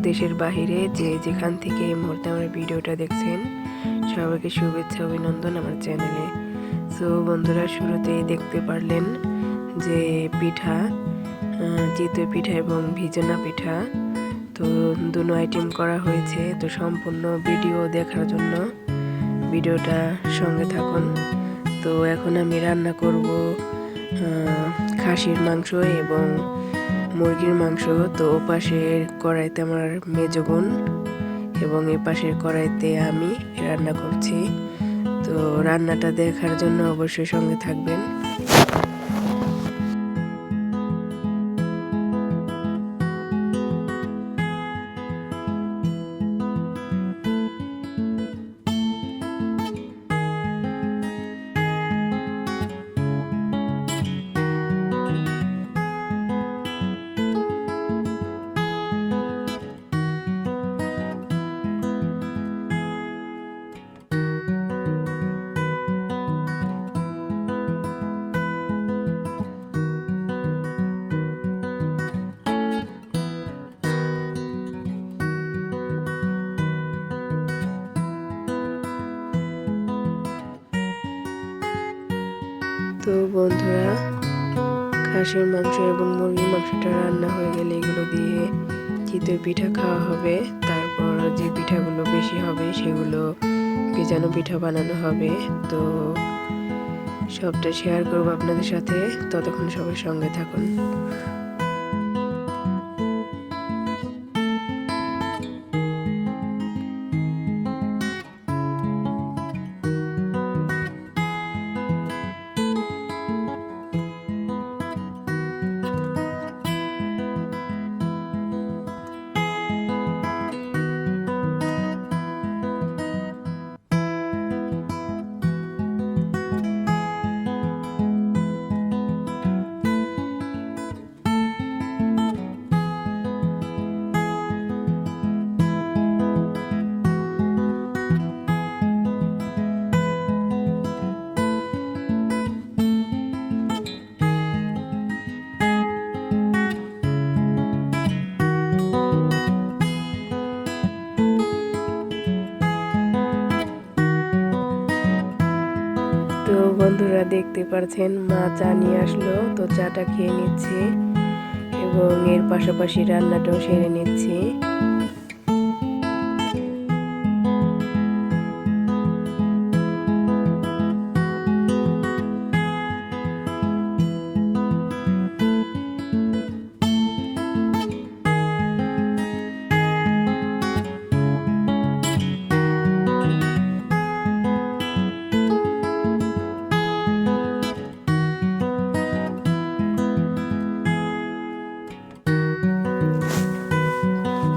দেশের বাহিরে যে যেখান থেকে এই মুহূর্তে আমার ভিডিওটা দেখছেন, সবাইকে শুভেচ্ছা অভিনন্দন আমার চ্যানেলে। সো বন্ধুরা, শুরুতেই দেখতে পারলেন যে পিঠা, চিতই পিঠা এবং ভিজনা পিঠা, তো দুটো আইটেম করা হয়েছে। তো সম্পূর্ণ ভিডিও দেখার জন্য ভিডিওটা সঙ্গে থাকুন। তো এখন আমি রান্না করব খাসির মাংস এবং মুরগির মাংস। তো ও পাশের কড়াইতে আমার মেজো বোন এবং এই পাশের কড়াইতে আমি রান্না করছি। তো রান্নাটা দেখার জন্য অবশ্যই সঙ্গে থাকবেন। তো বন্ধুরা, খাসির মাংস এবং মুরগির মাংসটা রান্না হয়ে গেলে এগুলো দিয়ে চিতই পিঠা খাওয়া হবে। তারপর যে পিঠাগুলো বেশি হবে সেগুলো ভেজানো পিঠা বানানো হবে। তো সবটা শেয়ার করবো আপনাদের সাথে, ততক্ষণ সবাই সঙ্গে থাকুন। তো বন্ধুরা, দেখতে পাচ্ছেন মা চা নিয়ে আসলো, তো চাটা খেয়ে নিচ্ছি এবং এর পাশাপাশি রান্নাটাও সেরে নিচ্ছি।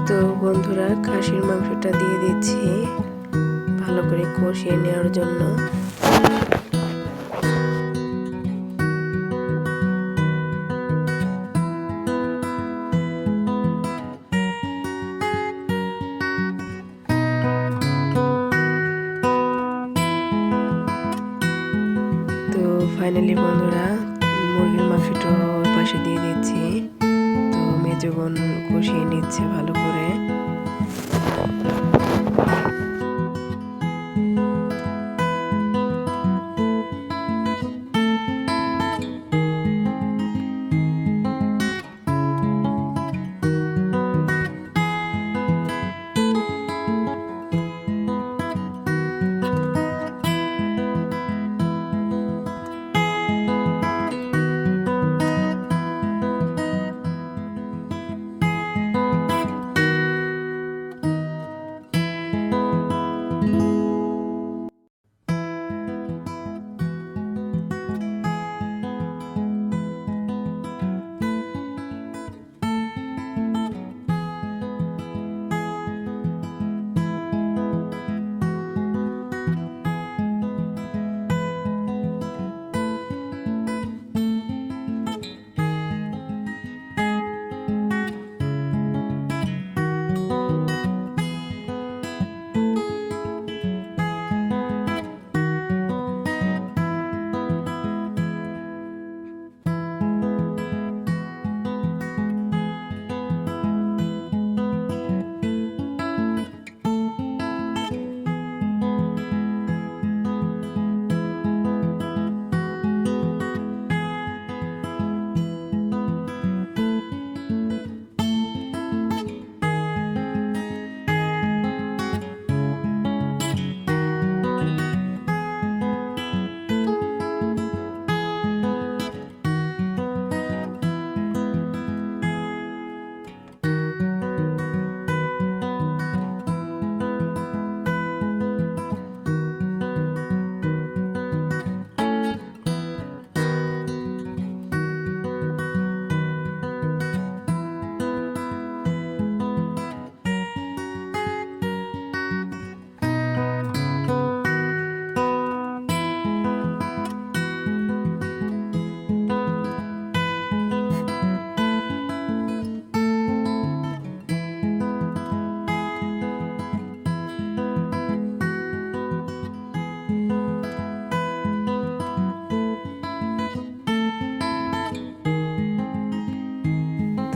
তো বন্ধুরা, খাসির মাংসটা দিয়ে দিচ্ছি ভালো করে কষিয়ে নেওয়ার জন্য। তো ফাইনালি বন্ধুরা, মুরগির মাংসটা ওর পাশে দিয়ে দিচ্ছি। তো মেজো বোন কষিয়ে নিচ্ছে ভালো করে।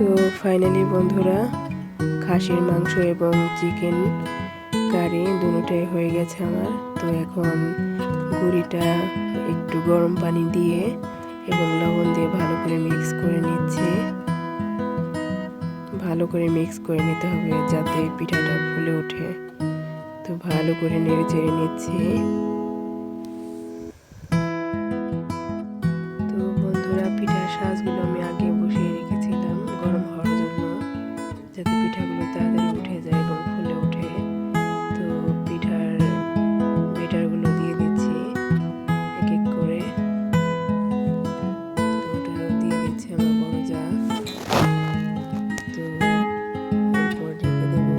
তো ফাইনালি বন্ধুরা খাসির মাংস এবং চিকেন কারি দুটোটাই হয়ে গেছে আমার। তো এখন গুঁড়িটা একটু গরম পানি দিয়ে এবং লবণ দিয়ে ভালো করে মিক্স করে নিচ্ছি। ভালো করে মিক্স করে নিতে হবে যাতে পিঠাটা ফুলে ওঠে। তো ভালো করে নেড়ে চেড়ে নিচ্ছি। তো বন্ধুরা পিঠার শাঁসগুলো আমি আগে বসিয়ে রেখেছিলাম গরম হওয়ার জন্য, যাতে পিঠাগুলো তাড়াতাড়ি উঠে যায় এবং ফুলে ওঠে। তো পিঠার বেটারগুলো দিয়ে দিচ্ছি এক এক করে। তো ওটা দিয়ে দিচ্ছি আমার বড় যা। তো এরপর ঢেকে দেবো।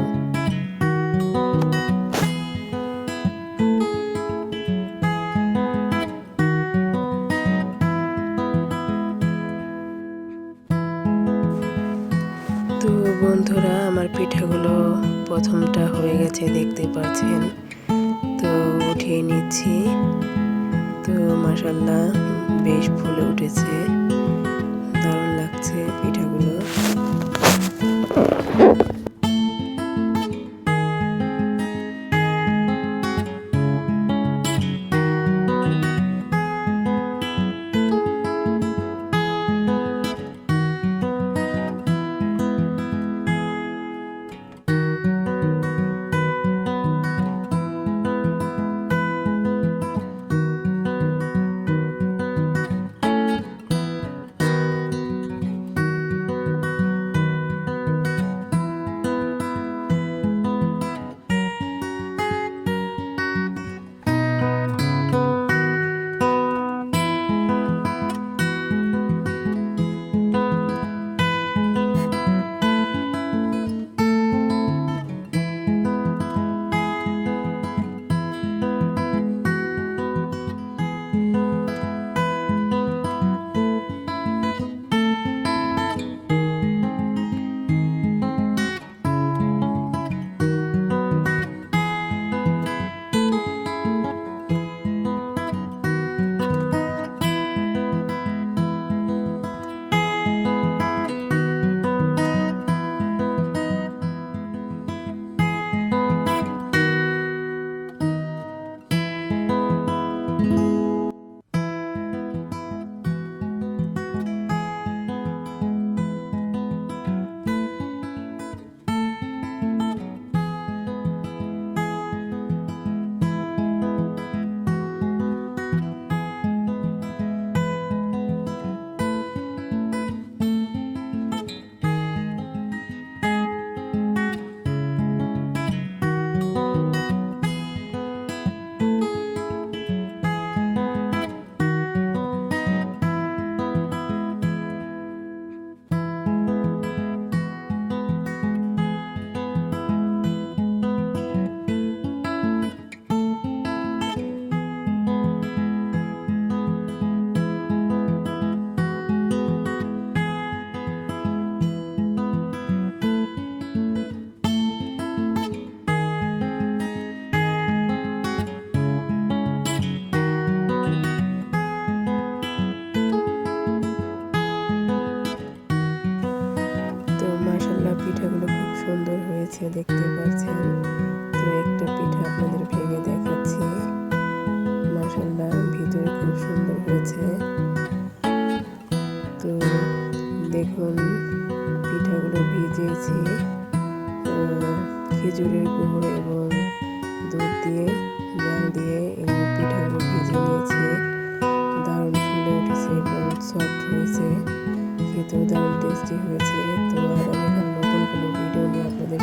তো বন্ধুরা আমার পিঠাগুলো প্রথমটা হয়ে গেছে দেখতে পাচ্ছেন। তো উঠিয়ে নিচ্ছি। তো মাশাআল্লাহ বেশ ফুলে উঠেছে, দারুণ লাগছে পিঠাগুলো। পিঠাগুলো খুব সুন্দর হয়েছে দেখতে পাচ্ছেন। তো একটা পিঠা আপনাদের ভেঙে দেখাচ্ছি। মাশাআল্লাহ ভিতরে খুব সুন্দর হয়েছে। তো দেখুন পিঠাগুলো ভিজিয়েছি খেজুরের গুড় এবং দুধ দিয়ে, জাল দিয়ে এবং পিঠাগুলো ভেজে নিয়েছি। দারুণ ফুলে উঠেছে এবং সফট হয়েছে, খেতেও দারুণ টেস্টি হয়েছে। তো আগামীকাল নতুন কোনো ভিডিও নিয়ে আপনাদের